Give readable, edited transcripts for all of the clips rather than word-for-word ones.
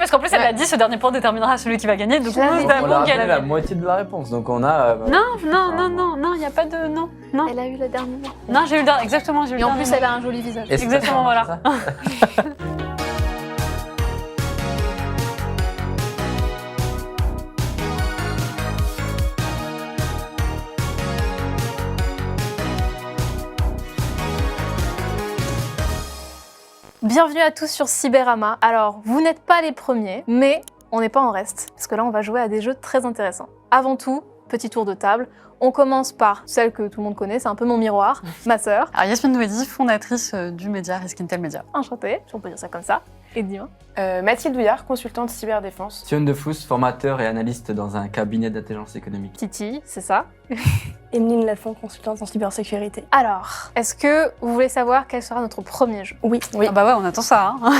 parce qu'en plus, elle l'a dit, ce dernier point déterminera celui qui va gagner. Donc, On nous a avons donné la gagné. moitié de la réponse, donc on a... Non, il n'y a pas de... Non. Elle a eu le dernier mot. Non, j'ai eu le dernier. Exactement, j'ai eu le Et en dernier. plus, elle a un joli visage. Et c'est Exactement, ça, voilà. c'est ça. Bienvenue à tous sur Cyberama. Alors, vous n'êtes pas les premiers, mais on n'est pas en reste, parce que là, on va jouer à des jeux très intéressants. Avant tout, petit tour de table. On commence par celle que tout le monde connaît, c'est un peu mon miroir, ma sœur. Alors, Yasmine Douedi, fondatrice du média Risk Intel Media. Enchantée, si on peut dire ça comme ça. Et dis-moi. Mathilde Douillard, consultante cyberdéfense. Sion Defous, formateur et analyste dans un cabinet d'intelligence économique. Titi, c'est ça. Emeline Lafont, consultante en cybersécurité. Alors, est-ce que vous voulez savoir quel sera notre premier jeu? Oui. Ah bah ouais, on attend ça. Hein.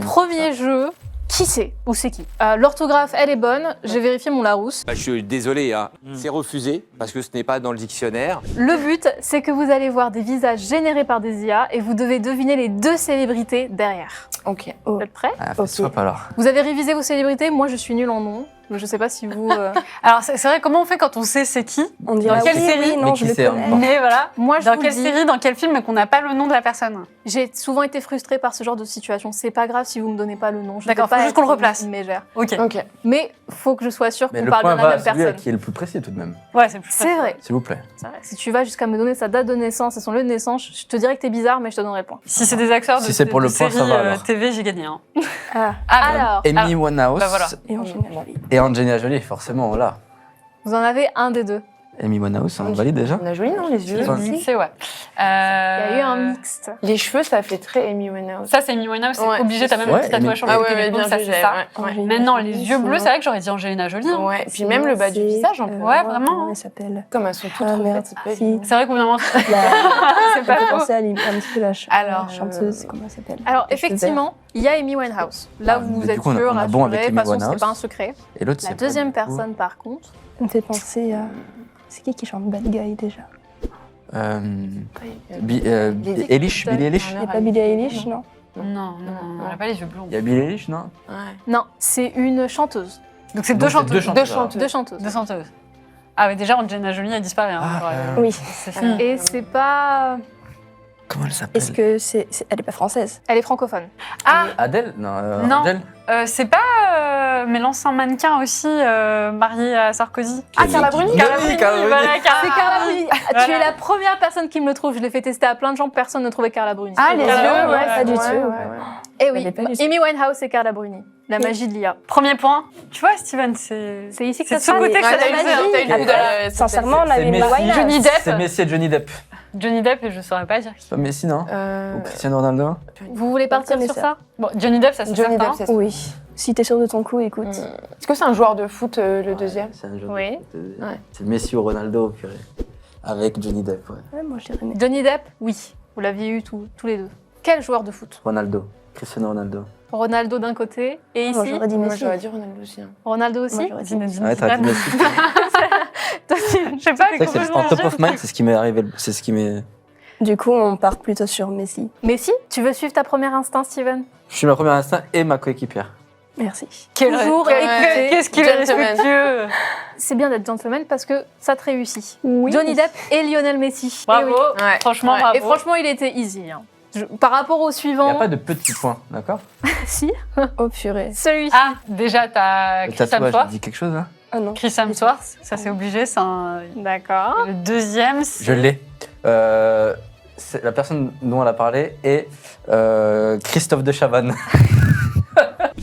Premier jeu, qui c'est? Ou c'est qui? L'orthographe, elle est bonne, j'ai vérifié mon Larousse. Bah, je suis désolé, hein. C'est refusé parce que ce n'est pas dans le dictionnaire. Le but, c'est que vous allez voir des visages générés par des IA et vous devez deviner les deux célébrités derrière. Ok. Vous êtes prêts? Ah, fais swap alors. Vous avez révisé vos célébrités? Moi, je suis nulle en nom. Je sais pas si vous... Alors, c'est vrai, comment on fait quand on sait c'est qui? On dirait Dans quelle oui, série oui, non, Mais je qui le c'est, connais. hein. Mais voilà. Moi, je Dans vous quelle le dis, série, dans quel film, mais qu'on n'a pas le nom de la personne? j'ai souvent été frustrée par ce genre de situation. C'est pas grave si vous me donnez pas le nom. Je D'accord, veux pas faut juste être qu'on le replace. une mégère. Ok. Ok. Mais faut que je sois sûre Mais qu'on le parle point bien de la va à même celui personne. qui est le plus précis tout de même, Ouais, c'est plus C'est vrai. s'il vous plaît. C'est vrai. Si tu vas jusqu'à me donner sa date de naissance et son lieu de naissance, je te dirais que t'es bizarre, mais je te donnerai le point. Si c'est des acteurs de, Si c'est pour de le point, séries ça va, alors. TV, j'ai gagné. Hein. Ah, Alors, Amy Winehouse bah voilà. et Angelina Jolie. et Angelina Jolie, forcément, là. vous en avez un des deux. Amy Winehouse, on valide déjà? On a joli, non, les yeux Enfin, C'est ouais. Il y a eu un mixte. Les cheveux, ça fait très Amy Winehouse. Ça, c'est Amy Winehouse, c'est Ouais. obligé, t'as même Ouais, un petit tatouage Amy- sur le Ah côté ouais, de bien l'épaule, ça vu, c'est ça. Angelina Maintenant, les Jolie, yeux bleus, sinon- c'est vrai que j'aurais dit Angelina Jolie. Hein. Ouais, puis même le bas du visage, en plus. Ouais, vraiment. Comment elle s'appelle? Comme elles sont toutes Ah, merde, refaites, si. C'est vrai qu'au bout d'un moment, La... c'est pas Ça fait faux. penser à un petit peu Alors, la chanteuse, comment elle s'appelle? Alors, Les cheveux effectivement, il y a Amy Winehouse. Là, Ah, vous mais du êtes coup, on a- sûr, on a bon avec rassuré, Amy de toute façon, Winehouse. c'est pas un secret. Et l'autre, La c'est deuxième pas, du coup. personne, par contre, Ça me fait penser à... C'est qui chante Bad Guy déjà? Eilish, Billie Eilish? Il n'y a pas Billie Eilish, non? Non, on n'a pas les yeux bleus. Il y a Billie Eilish, non? Ouais. non, c'est une chanteuse. Donc c'est Donc, deux c'est chanteuses. deux chanteuses. Deux chanteuses. Deux chanteuses. Ah oui, déjà, Angelina Jolie, elle disparaît. Hein. Ah, Genre, Oui. c'est fini. Et c'est pas... Comment elle s'appelle? Est-ce que elle est pas française? Elle est francophone. Ah, Adèle? Non, Non. Angèle? c'est pas mais l'ancien mannequin aussi marié à Sarkozy. Ah, Carla Bruni. Carla Oui, Bruni, Carla Bruni. voilà, C'est Carla Bruni. Tu Voilà. es la première personne qui me le trouve. Je l'ai fait tester à plein de gens. Personne ne trouvait Carla Bruni. Ah, les yeux, Carla Bruni, ouais, pas du ouais, tout. ouais. Et Je oui, l'avais pas du tout. Amy Winehouse et Carla Bruni. La magie de l'IA. Premier point. Tu vois, Steven, c'est C'est ici que c'est ça de ce se côté que Ouais, ça t'as s'est eu fait, hein. t'as eu le coup de la... Sincèrement, la c'est Amy Messi. Winehouse. Johnny Depp. C'est Messi et Johnny Depp. Johnny Depp et je saurais pas dire. C'est pas Messi, non? Ou Cristiano Ronaldo? Vous voulez partir connais sur ça. ça? Bon, Johnny Depp, ça c'est Johnny certain. Depp, c'est ça. Oui. Si t'es sûr de ton coup, écoute. Est-ce que c'est un joueur de foot, le deuxième? C'est un jeu. Oui. Ouais. C'est Messi ou Ronaldo, purée. Avec Johnny Depp, ouais. Ouais, moi je dirais Messi. Johnny Depp, oui. Vous l'aviez eu tous les deux. Quel joueur de foot? Ronaldo. Cristiano Ronaldo. Ronaldo d'un côté et Moi ici j'aurais dit Moi, Messi. j'aurais dit Ronaldo aussi. Hein. Ronaldo aussi. Moi j'aurais dit Zinedine Ouais, t'as dit Zidane. Messi. Je sais pas, C'est vrai que c'est en top of mind, c'est ce qui m'est arrivé. C'est ce qui m'est. Du coup, on part plutôt sur Messi. Messi, tu veux suivre ta première instinct, Steven? Je suis ma première instinct et ma coéquipière. Merci. Toujours écouter. Qu'est-ce qu'il est Gentleman. respectueux. C'est bien d'être gentleman parce que ça te réussit. Oui. Johnny Depp et Lionel Messi. Bravo. Eh oui. Ouais. Franchement, Ouais. bravo. Et franchement, il était easy. Hein. Par rapport au Il n'y suivant, a pas de petits points, d'accord? si, Oh purée. celui-ci. Ah, déjà, t'as Le Chris tatouage, Hemsworth. dit quelque chose, là? Ah non. Chris Hemsworth, ça c'est obligé, c'est un... D'accord. Le deuxième, c'est... Je l'ai. La personne dont elle a parlé est Christophe de Chavannes.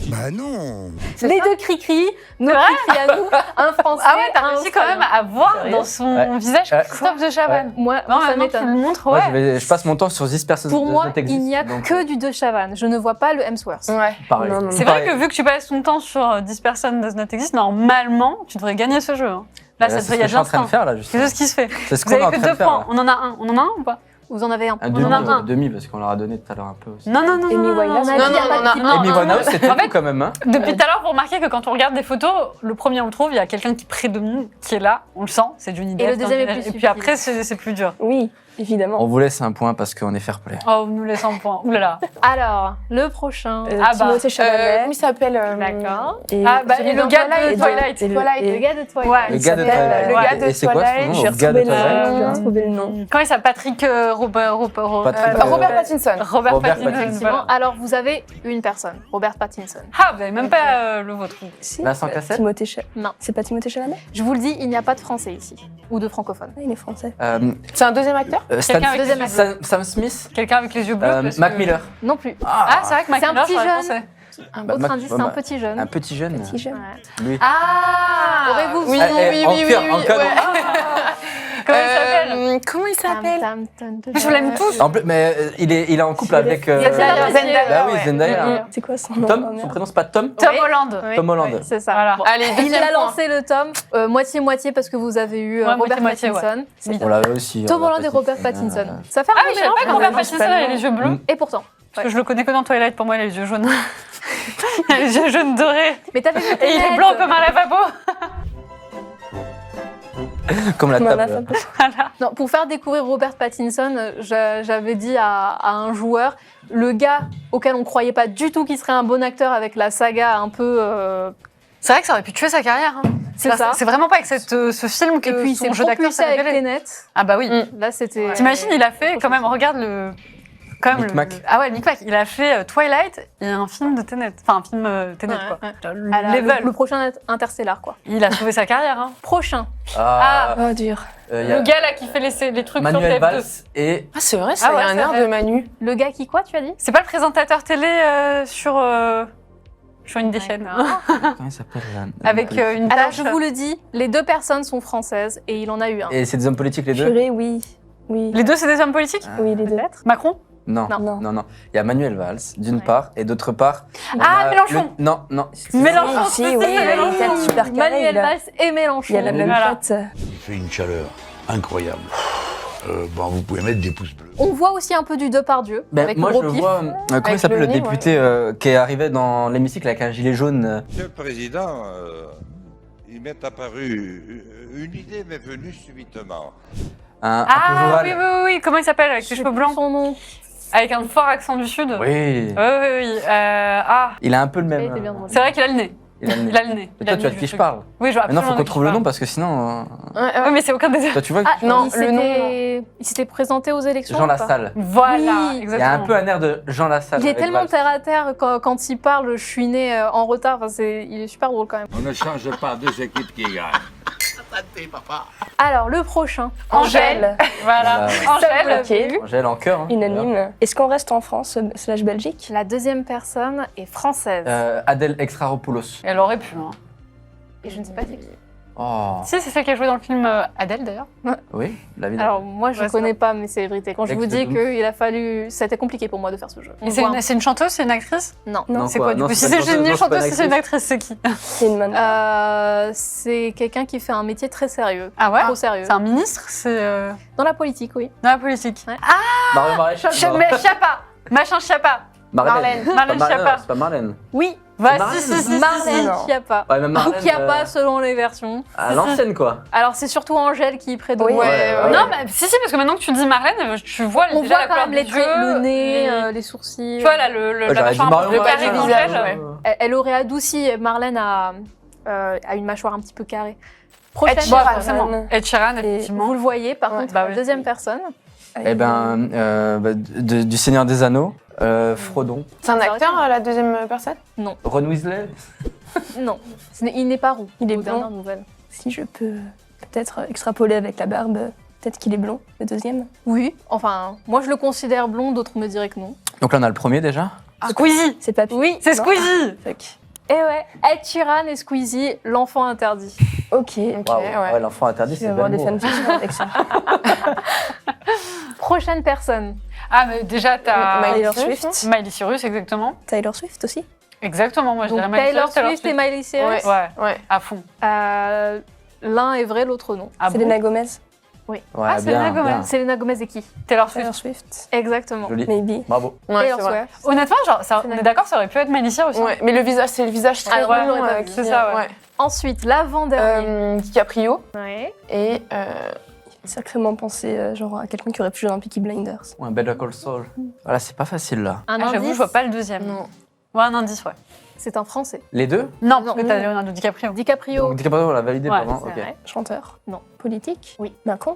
Bah non. Les deux cri-cri, nos C'est vrai cri-cri à nous, un français, Ah ouais, t'as un réussi quand même australien. à voir Sérieux dans son Ouais. visage Ouais. Christophe de Chavannes. Moi, Non, ça maintenant tu le m'étonne. montres, Moi, ouais. je passe mon temps sur 10 personnes. Pour de moi, notre existe, il n'y a donc, que du De Chavannes. Je ne vois pas le Hemsworth. Ouais. pareil. Non, non, non. C'est vrai que vu que tu passes ton temps sur 10 personnes Does Not Exist, normalement, tu devrais gagner ce jeu. Hein. Là, ça c'est devrait ce y que je suis en train de l'instinct. faire, là, C'est justement. juste ce qui se fait. C'est ce Vous qu'on est en avez que train de 2 faire. points. là. On en a un. On en a un ou pas? Vous en avez un. Un On en a un. demi, parce qu'on leur a donné tout à l'heure un peu aussi. Non, non, non. Amy non, non, Winehouse. non, On a Non, dit, non, il y a pas on de a- petit- non, Amy non, Winehouse, c'était En fait, tout quand même, hein. Depuis tout à l'heure, vous remarquez que quand on regarde des photos, le premier on le trouve, il y a quelqu'un qui prédomine, qui est là, on le sent, c'est Johnny Depp. le deuxième est plus Et puis subtil. après, c'est plus dur. Oui. Évidemment. On vous laisse un point parce qu'on est fair play. Oh, vous nous laissez un point. Ouh là là. Alors, le prochain. Ah bah. Timothée Chalamet. Comment il s'appelle D'accord. Et Ah bah, celui et le dans gars de Twilight. Twilight. et le- Twilight. Le et- gars de Twilight. Ouais. Le gars de s'appelle, Twilight. le gars de Et c'est quoi Twilight. son Je vais nom? Le gars de retrouver Twilight. je vais retrouver le nom. Comment il s'appelle Patrick Robert Robert Pattinson. Robert Robert Pattinson. Pattinson. Effectivement. Alors, vous avez une personne, Robert Pattinson. Ah, vous n'avez même pas le vôtre. Si. Vincent Cassel. Timothée Chalamet. Non. C'est pas Timothée Chalamet? Je vous le dis, il n'y a pas de français ici. Ou de francophone. Ah, il est français. C'est un deuxième acteur Quelqu'un avec les yeux Sam Smith. Quelqu'un avec les yeux bleus. parce Mac que- Miller. Non plus. Ah, c'est vrai que Mac C'est un Miller, petit j'aurais jeune. pensé. Un Bah, autre Mac- indice, c'est bah, un petit jeune. Un petit jeune. Petit jeune. Ouais. Lui. Ah Aurez-vous oui, son Eh, nom eh, en cœur, en canon. Comment il s'appelle Comment il s'appelle Mais je l'aime tous. En plus, mais il est en couple avec. Zendaya. Bah oui, ouais. Zendaya. C'est quoi son nom? Tom, son prénom c'est pas Tom. Tom Oui. Holland. Oui. Tom Holland. C'est ça. Voilà. Bon. Allez, Il deuxième a point. lancé le tome moitié-moitié parce que vous avez eu Ouais, Robert moitié-moitié, Pattinson. On l'avait aussi. Tom Holland et Robert Pattinson. Ça fait un Ah peu oui, je savais mélange, pas que quand Robert même. Pattinson avait les yeux bleus. Et pourtant. Parce que je le connais que dans Twilight, pour moi, il a les yeux jaunes. Il a les yeux jaunes dorés. Mais t'avais vu Et il est Tenet. blanc comme un lavabo. Comme la Comme la table. femme. Non, pour faire découvrir Robert Pattinson, j'avais dit à un joueur, le gars auquel on croyait pas du tout qu'il serait un bon acteur avec la saga un peu... C'est vrai que ça aurait pu tuer sa carrière. Hein. C'est ça. C'est vraiment pas avec ce film que Et puis il son s'est jeu d'acteur propulsé s'est avec révélé. Tenet. Ah bah oui. Là, c'était... T'imagines, il a fait quand même, regarde le... Quand même, Micmac. Ah ouais, Micmac. Il a fait Twilight et un film de Tenet. Enfin, un film Tenet, Ouais, quoi. ouais. Le À la- level. le prochain Interstellar, quoi. Il a sauvé sa carrière. Hein. Prochain. Ah, Oh, dur. y a Le gars là qui fait les trucs Manuel sur Valls TF2. et Ah, c'est vrai, ça Ah ouais, a un c'est air vrai. de Manu. Le gars qui quoi, tu as dit? C'est pas le présentateur télé sur une des chaînes. hein. comment il s'appelle là Avec une Alors, tache. je vous le dis, les deux personnes sont françaises et il en a eu un. Et c'est des hommes politiques les deux. Purée, oui. Oui. Les deux, c'est des hommes politiques Oui, les deux. Peut-être. Macron Non, Non. non. Il y a Manuel Valls d'une Ouais. part et d'autre part. on Ah, a Mélenchon. Non. Mélenchon, Si, c'est oui, ça, il a Mélenchon. une tête super carrée. Manuel Valls et Mélenchon. Il y a la même Voilà. tête. Il fait une chaleur incroyable. Bon, vous pouvez mettre des pouces bleus. On voit aussi un peu du Depardieu Ben, avec moi le je gros le pif. vois. Comment il s'appelle le le nez, député qui est arrivé dans l'hémicycle avec un gilet jaune Monsieur le Président, il m'est apparu, une idée m'est venue subitement. un peu Ah rural. oui. Comment il s'appelle avec les cheveux blancs Son nom. Avec un fort accent du sud. Oui. Oui. Ah, Il a un peu le Il même. était bien drôle. c'est vrai qu'il a le nez. Il a le nez. Il a le nez. Et Il toi, a tu le vois de nez qui du je truc. parle. Oui, je vois Maintenant, faut absolument qu'on de qui trouve tu le nom parles. parce que sinon. Oui, mais c'est aucun des. Toi, tu vois. Non, il le nom. s'était présenté aux élections. Jean ou pas Lassalle. Voilà, Oui. Il exactement. y a un peu un air de Jean Lassalle. Il est avec tellement Valls. terre à terre quand il parle, je suis né en retard. Enfin, il est super drôle quand même. On ne change pas deux équipes qui gagnent. Alors, le prochain. Angèle. Voilà. Voilà. Angèle. Ok. Angèle en cœur. hein. Unanime. Est-ce qu'on reste en France / Belgique? La deuxième personne est française. Adèle Exarchopoulos. Elle aurait pu. Hein. Et je ne sais pas c'est qui. Oh. Si, c'est celle qui a joué dans le film Adèle d'ailleurs. Oui, la vie Alors, moi, je Ouais, ne c'est connais pas mes célébrités. Quand je vous dis Ex de qu'il a fallu. C'était compliqué pour moi de faire ce jeu. Et c'est une chanteuse, c'est une actrice Non. Non. C'est quoi du Non, coup Si pas c'est une une chanteuse, non, chanteuse, c'est si pas c'est une une actrice, c'est qui C'est une manne. C'est quelqu'un qui fait un métier très sérieux. Ah ouais Trop sérieux. C'est un ministre C'est Dans la politique, oui. dans la politique. Ouais. Mario Maréchal. non Mais Chiappa Machin Chiappa Marlène. Marlène Pas Schiappa. C'est pas Marlène. Oui. Bah Marlène. si. Marlène Non. Schiappa. Ouais, même Ou Marlène. Chiappa selon les versions. À l'ancienne, quoi. Alors, c'est surtout Angèle qui prédomine. Oui. Ouais. Non, mais si, parce que maintenant que tu dis Marlène, tu vois On déjà voit la quand couleur même les des traits, yeux, le nez, les- les sourcils. Tu vois là, la J'aurais dit mâchoire un Mario peu le carré carré d'Angèle. visage, ouais. Elle aurait adouci. Marlène a une mâchoire un petit peu carrée. Prochaine Bon, personne. forcément. Ed Sheeran, Et effectivement. vous le voyez, par Ouais. contre, Bah la oui. deuxième personne. Eh ben, du Seigneur des Anneaux, Frodon, C'est un acteur, la deuxième personne? Ron Weasley. Non, il n'est pas roux. Il est aux blond. dernières nouvelles. Si je peux peut-être extrapoler avec la barbe, peut-être qu'il est blond, le deuxième. Oui, enfin, moi je le considère blond, d'autres me diraient que non. Donc là, on a le premier déjà. Squeezie C'est pas Oui, C'est Non. Squeezie Fuck. Et ouais, Ed Sheeran et Squeezie, l'enfant interdit. Ok. Waouh, ouais. ouais, l'enfant interdit, Je c'est vais avoir bel des mot. fanfictions avec ça. Prochaine personne. Ah, mais déjà, t'as Taylor Cyrus, Swift. Miley Cyrus, exactement. Taylor Swift aussi. Exactement, moi je Donc dirais Miley Taylor Cyrus, Swift et Miley Cyrus. Ouais, Ouais. à fond. L'un est vrai, l'autre non. Ah bon Selena Gomez. Ouais, Ah, Selena bien, Gomez. bien. Selena Gomez et qui Taylor Swift. Taylor Swift. Exactement. Joli. Maybe. Bravo. Ouais, Taylor c'est vrai. Swift. Honnêtement, genre, on Selena est d'accord, ça aurait pu être Miley Cyrus. hein. Ouais, mais le visage, c'est le visage très Ah, rond. ouais, j'aurais pas vu. C'est ça, ouais. Ensuite, l'avant-dernier. DiCaprio Ouais. et Sacrément pensé genre à quelqu'un qui aurait pu jouer dans Peaky Blinders. Ou un Better Call Saul. Voilà, c'est pas facile là. Un J'avoue, je indice, vois pas le deuxième. Non. Ouais, un indice, ouais. c'est un Français. Les deux Non, parce Non. que t'as Leonardo DiCaprio. DiCaprio. Donc DiCaprio, on l'a validé, Ouais, pardon. c'est Ok. vrai. Chanteur. Non. Politique. Oui. Macron.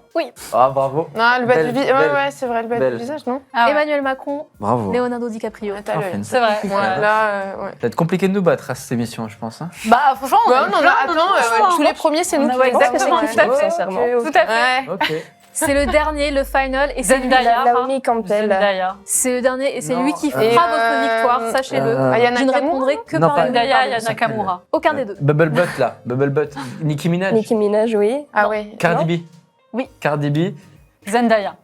Ah, bravo. Non, le bas Belle, du visage. Ouais, belle. ouais, c'est vrai, le bas Belle. du visage, non Ah ouais. Emmanuel Macron, Bravo. Leonardo DiCaprio. T'as Ah, l'œil. fait une C'est vrai. sacrée Ouais, carrière. là, ouais. Ça va être compliqué de nous battre à cette émission, je pense. Hein. Bah, franchement, Ouais, a on en plein a. de Attends, choix, tous hein. les premiers, c'est nous On a- qui ouais, les avons. exactement, c'est tout à fait. sincèrement. Tout à fait. Ouais. Ok. C'est le dernier, le final, et c'est lui, Zendaya. Naomi Campbell. Zendaya. c'est le dernier, et c'est Non, lui qui fera et, votre victoire, sachez-le. Ayana Je ne Nakamura répondrai que Non, par pas- le Zendaya, par il y a le- Nakamura. Aucun des deux. Bubble Butt là. Bubble Butt. Nicki Minaj. Nicki Minaj, oui. Ah ouais. Cardi B. Oui. Cardi B. Zendaya.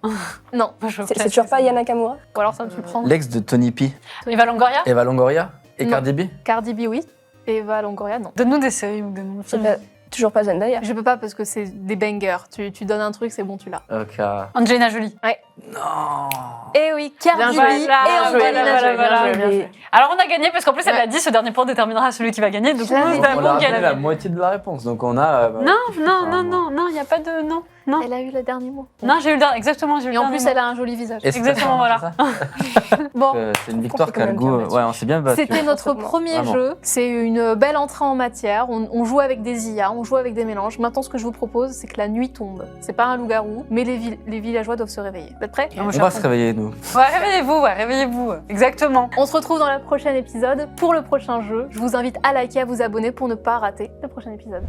Non. C'est toujours pas Yana Nakamura. Ou alors ça, tu le prends. L'ex de Tony P. Eva Longoria. Eva Longoria. Et Non. Cardi B. Cardi B, oui. Eva Longoria, non. Donne-nous des séries ou des noms de C'est films. pas- toujours pas Zendaya. Je peux pas parce que c'est des bangers. Tu donnes un truc, c'est bon, tu l'as. Ok. Angelina Jolie. Non. Eh oui, Cardi B Bien joué. et Voilà, Angelina voilà, Jolie. voilà. Bien joué. Alors, on a gagné parce qu'en plus, elle Ouais. a dit ce dernier point déterminera celui qui va gagner. Donc, Je l'avais nous dit. On avons a rappelé la gagné. moitié de la réponse. Donc on a. Non, non, il n'y a pas de. Non, non. Elle a eu le dernier mot. Non, j'ai eu le dernier. Exactement, j'ai eu le Et en dernier plus, mot. elle a un joli visage. Et c'est Exactement, ça, voilà. c'est ça. Bon, C'est une victoire fait qui a quand le même bien goût. battu. Ouais, on s'est bien battu. c'était notre Complètement. premier Vraiment. jeu. C'est une belle entrée en matière. On joue avec des IA, on joue avec des mélanges. Maintenant, ce que je vous propose, c'est que la nuit tombe. C'est pas un loup-garou, mais les villageois doivent se réveiller. Vous êtes prêts On va se réveiller, nous. Ouais, réveillez-vous. Exactement. On se retrouve dans le prochain épisode pour le prochain jeu. Je vous invite à liker, à vous abonner pour ne pas rater le prochain épisode.